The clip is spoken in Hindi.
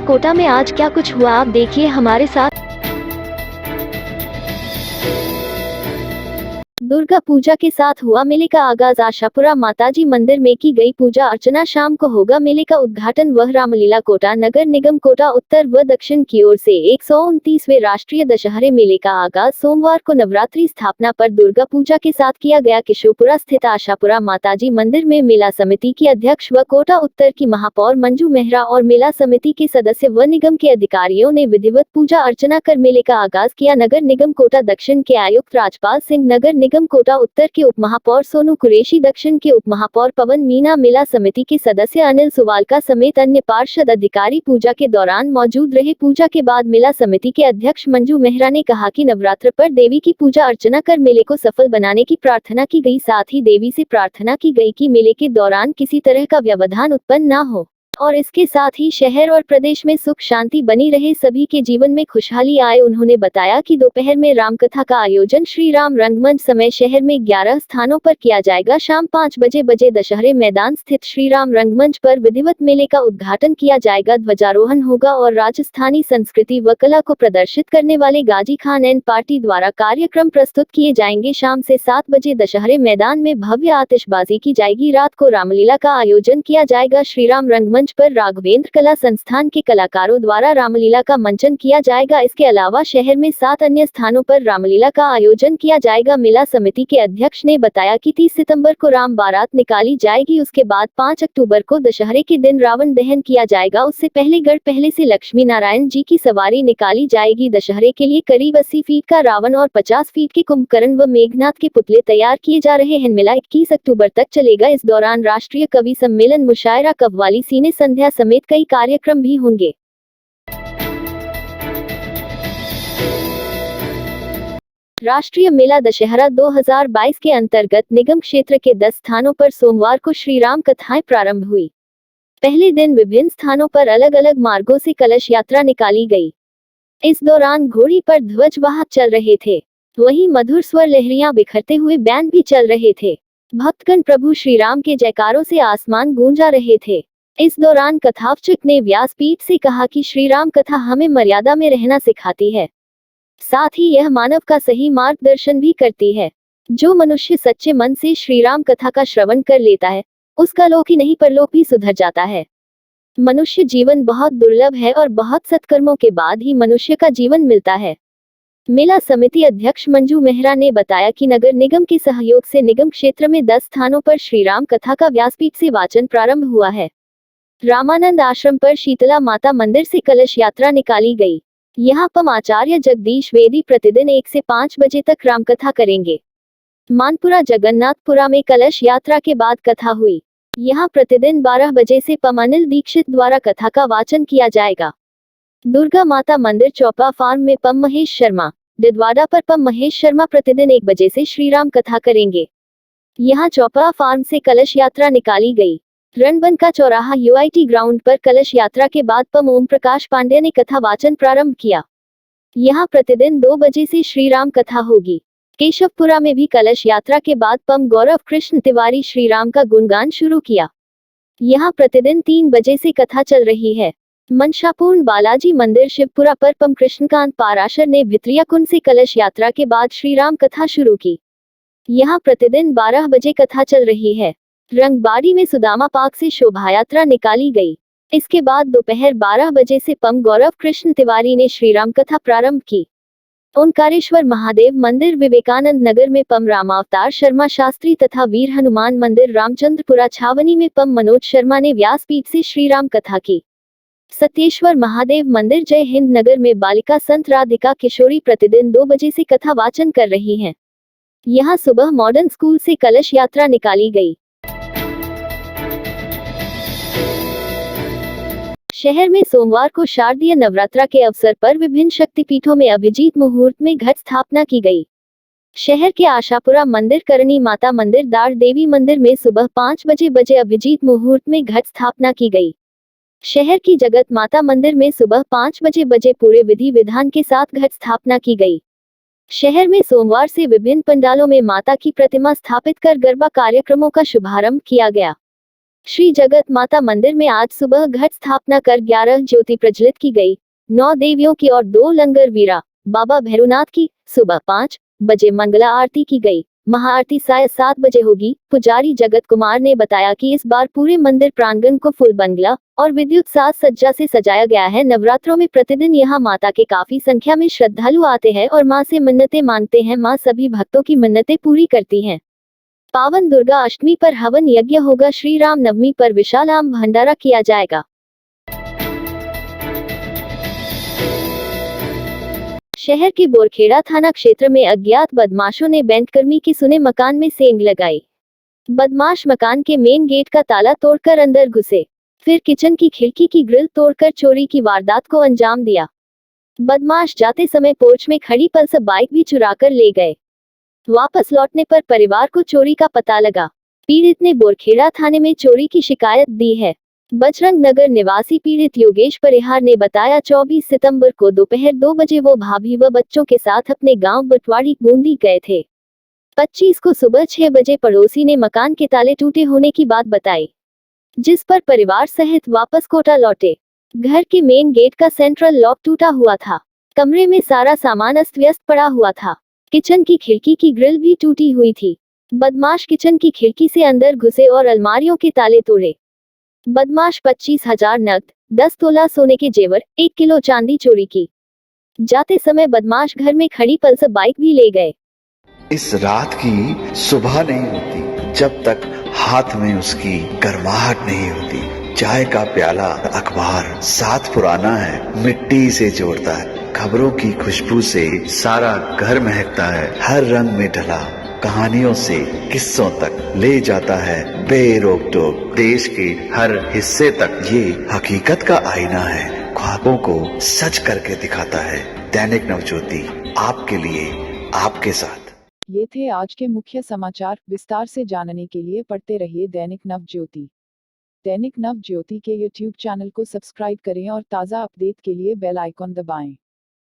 कोटा में आज क्या कुछ हुआ आप देखिए हमारे साथ। दुर्गा पूजा के साथ हुआ मेले का आगाज। आशापुरा माताजी मंदिर में की गई पूजा अर्चना। शाम को होगा मेले का उद्घाटन। वह रामलीला। कोटा नगर निगम कोटा उत्तर व दक्षिण की ओर से 129वें राष्ट्रीय दशहरे मेले का आगाज सोमवार को नवरात्रि स्थापना पर दुर्गा पूजा के साथ किया गया। किशोरपुरा स्थित आशापुरा माताजी मंदिर में मेला समिति की अध्यक्ष व कोटा उत्तर की महापौर मंजू मेहरा और मेला समिति के सदस्य व निगम के अधिकारियों ने विधिवत पूजा अर्चना कर मेले का आगाज किया। नगर निगम कोटा दक्षिण के आयुक्त राजपाल सिंह, नगर निगम कोटा उत्तर के उप महापौर सोनू कुरैशी, दक्षिण के उप महापौर पवन मीना, मेला समिति के सदस्य अनिल सुवालका समेत अन्य पार्षद अधिकारी पूजा के दौरान मौजूद रहे। पूजा के बाद मेला समिति के अध्यक्ष मंजू मेहरा ने कहा कि नवरात्र पर देवी की पूजा अर्चना कर मेले को सफल बनाने की प्रार्थना की गई। साथ ही देवी से प्रार्थना की गई कि मेले के दौरान किसी तरह का व्यवधान उत्पन्न न हो और इसके साथ ही शहर और प्रदेश में सुख शांति बनी रहे, सभी के जीवन में खुशहाली आए। उन्होंने बताया कि दोपहर में रामकथा का आयोजन श्री राम रंगमंच समय शहर में 11 स्थानों पर किया जाएगा। शाम 5 बजे दशहरे मैदान स्थित श्री राम रंगमंच पर विधिवत मेले का उद्घाटन किया जाएगा। ध्वजारोहण होगा और राजस्थानी संस्कृति व कला को प्रदर्शित करने वाले गाजी खान एंड पार्टी द्वारा कार्यक्रम प्रस्तुत किए जाएंगे। शाम से 7 बजे दशहरे मैदान में भव्य आतिशबाजी की जाएगी। रात को रामलीला का आयोजन किया जाएगा। श्री राम रंगमंच पर राघवेंद्र कला संस्थान के कलाकारों द्वारा रामलीला का मंचन किया जाएगा। इसके अलावा शहर में 7 अन्य स्थानों पर रामलीला का आयोजन किया जाएगा। मेला समिति के अध्यक्ष ने बताया कि 30 सितंबर को राम बारात निकाली जाएगी। उसके बाद 5 अक्टूबर को दशहरे के दिन रावण दहन किया जाएगा। उससे पहले गढ़ पहले से लक्ष्मी नारायण जी की सवारी निकाली जाएगी। दशहरे के लिए करीब 80 फीट का रावण और 50 फीट के कुंभकर्ण व मेघनाथ के पुतले तैयार किए जा रहे हैं। मेला 21 अक्टूबर तक चलेगा। इस दौरान राष्ट्रीय कवि सम्मेलन, मुशायरा, कव्वाली, सीने संध्या समेत कई कार्यक्रम भी होंगे। राष्ट्रीय मेला दशहरा 2022 के अंतर्गत निगम क्षेत्र के 10 स्थानों पर सोमवार को श्री राम कथाएं प्रारंभ हुई। पहले दिन विभिन्न स्थानों पर अलग अलग मार्गों से कलश यात्रा निकाली गई। इस दौरान घोड़ी पर ध्वजवाहक चल रहे थे, वहीं मधुर स्वर लहरियां बिखरते हुए बैंड भी चल रहे थे। भक्तगण प्रभु श्री राम के जयकारों से आसमान गूंजा रहे थे। इस दौरान कथावाचक ने व्यासपीठ से कहा कि श्री राम कथा हमें मर्यादा में रहना सिखाती है, साथ ही यह मानव का सही मार्गदर्शन भी करती है। जो मनुष्य सच्चे मन से श्री राम कथा का श्रवण कर लेता है, उसका लोक ही नहीं परलोक भी सुधर जाता है। मनुष्य जीवन बहुत दुर्लभ है और बहुत सत्कर्मों के बाद ही मनुष्य का जीवन मिलता है। मेला समिति अध्यक्ष मंजू मेहरा ने बताया कि नगर निगम के सहयोग से निगम क्षेत्र में 10 स्थानों पर श्री राम कथा का व्यासपीठ से वाचन प्रारंभ हुआ है। रामानंद आश्रम पर शीतला माता मंदिर से कलश यात्रा निकाली गई। यहाँ पम आचार्य जगदीश वेदी प्रतिदिन 1 से 5 बजे तक रामकथा करेंगे। मानपुरा जगन्नाथपुरा में कलश यात्रा के बाद कथा हुई। यहाँ प्रतिदिन 12 बजे से पम अनिल दीक्षित द्वारा कथा का वाचन किया जाएगा। दुर्गा माता मंदिर चौपा फार्म में पम महेश शर्मा, दिदवाड़ा पर पम महेश शर्मा प्रतिदिन 1 बजे से श्री राम कथा करेंगे। यहाँ चौपा फार्म से कलश यात्रा निकाली गई। रणबंका चौराहा यूआईटी ग्राउंड पर कलश यात्रा के बाद पम ओम प्रकाश पांडे ने कथा वाचन प्रारंभ किया। यहाँ प्रतिदिन 2 बजे से श्री राम कथा होगी। केशवपुरा में भी कलश यात्रा के बाद पम गौरव कृष्ण तिवारी श्री राम का गुणगान शुरू किया। यहाँ प्रतिदिन 3 बजे से कथा चल रही है। मनशापूर्ण बालाजी मंदिर शिवपुरा पर पम कृष्णकांत पाराशर ने भित्रिया कुंड से कलश यात्रा के बाद श्री राम कथा शुरू की। यहाँ प्रतिदिन 12 बजे कथा चल रही है। रंगबाड़ी में सुदामा पार्क से शोभा यात्रा निकाली गई। इसके बाद दोपहर 12 बजे से पम गौरव कृष्ण तिवारी ने श्री राम कथा प्रारंभ की। ओंकारेश्वर महादेव मंदिर विवेकानंद नगर में पम रामावतार शर्मा शास्त्री तथा वीर हनुमान मंदिर रामचंद्रपुरा छावनी में पम मनोज शर्मा ने व्यासपीठ से श्री राम कथा की। सत्येश्वर महादेव मंदिर जय हिंद नगर में बालिका संत राधिका किशोरी प्रतिदिन 2 बजे से कथा वाचन कर रही हैं। यहाँ सुबह मॉडर्न स्कूल से कलश यात्रा निकाली गई। शहर में सोमवार को शारदीय नवरात्रा के अवसर पर विभिन्न शक्तिपीठों में अभिजीत मुहूर्त में घट स्थापना की गई। शहर के आशापुरा मंदिर, करणी माता मंदिर, दार देवी मंदिर में सुबह 5 बजे अभिजीत मुहूर्त में घट स्थापना की गई। शहर की जगत माता मंदिर में सुबह 5 बजे पूरे विधि विधान के साथ घट स्थापना की गई। शहर में सोमवार से विभिन्न पंडालों में माता की प्रतिमा स्थापित कर गरबा कार्यक्रमों का शुभारंभ किया गया। श्री जगत माता मंदिर में आज सुबह घट स्थापना कर 11 ज्योति प्रज्वलित की गई। 9 देवियों की और 2 लंगर वीरा बाबा भैरवनाथ की सुबह 5 बजे मंगला आरती की गई। महाआरती साय 7 बजे होगी। पुजारी जगत कुमार ने बताया कि इस बार पूरे मंदिर प्रांगण को फुल बंगला और विद्युत साज सज्जा से सजाया गया है। नवरात्रों में प्रतिदिन यहाँ माता के काफी संख्या में श्रद्धालु आते हैं और मां से मन्नतें मांगते हैं। मां सभी भक्तों की मन्नतें पूरी करती हैं। पावन दुर्गा अष्टमी पर हवन यज्ञ होगा। श्री राम नवमी पर विशाल आम भंडारा किया जाएगा। शहर के बोरखेड़ा थाना क्षेत्र में अज्ञात बदमाशों ने बैंककर्मी के सुने मकान में सेंध लगाई। बदमाश मकान के मेन गेट का ताला तोड़कर अंदर घुसे, फिर किचन की खिड़की की ग्रिल तोड़कर चोरी की वारदात को अंजाम दिया। बदमाश जाते समय पोर्च में खड़ी पल्सर बाइक भी चुराकर ले गए। वापस लौटने पर परिवार को चोरी का पता लगा। पीड़ित ने बोरखेड़ा थाने में चोरी की शिकायत दी है। बजरंग नगर निवासी पीड़ित योगेश परिहार ने बताया 24 सितंबर को दोपहर 2 बजे वो भाभी व बच्चों के साथ अपने गांव बटवाड़ी बूंदी गए थे। 25 को सुबह 6 बजे पड़ोसी ने मकान के ताले टूटे होने की बात बताई, जिस पर परिवार सहित वापस कोटा लौटे। घर के मेन गेट का सेंट्रल लॉक टूटा हुआ था। कमरे में सारा सामान अस्त व्यस्त पड़ा हुआ था। किचन की खिड़की की ग्रिल भी टूटी हुई थी। बदमाश किचन की खिड़की से अंदर घुसे और अलमारियों के ताले तोड़े। बदमाश 25,000 नकद, 10 तोला सोने के जेवर, 1 किलो चांदी चोरी की। जाते समय बदमाश घर में खड़ी पल्सर बाइक भी ले गए। इस रात की सुबह नहीं होती जब तक हाथ में उसकी गर्माहट नहीं होती। चाय का प्याला, अखबार साथ पुराना है, मिट्टी से जोड़ता है। खबरों की खुशबू से सारा घर महकता है। हर रंग में ढला कहानियों से किस्सों तक ले जाता है बेरोक टोक। देश के हर हिस्से तक ये हकीकत का आईना है। ख्वाबों को सच करके दिखाता है। दैनिक नवज्योति, आपके लिए, आपके साथ। ये थे आज के मुख्य समाचार। विस्तार से जानने के लिए पढ़ते रहिए दैनिक नवज्योति। दैनिक नवज्योति के YouTube चैनल को सब्सक्राइब करें और ताज़ा अपडेट के लिए बेल आइकॉन दबाएं।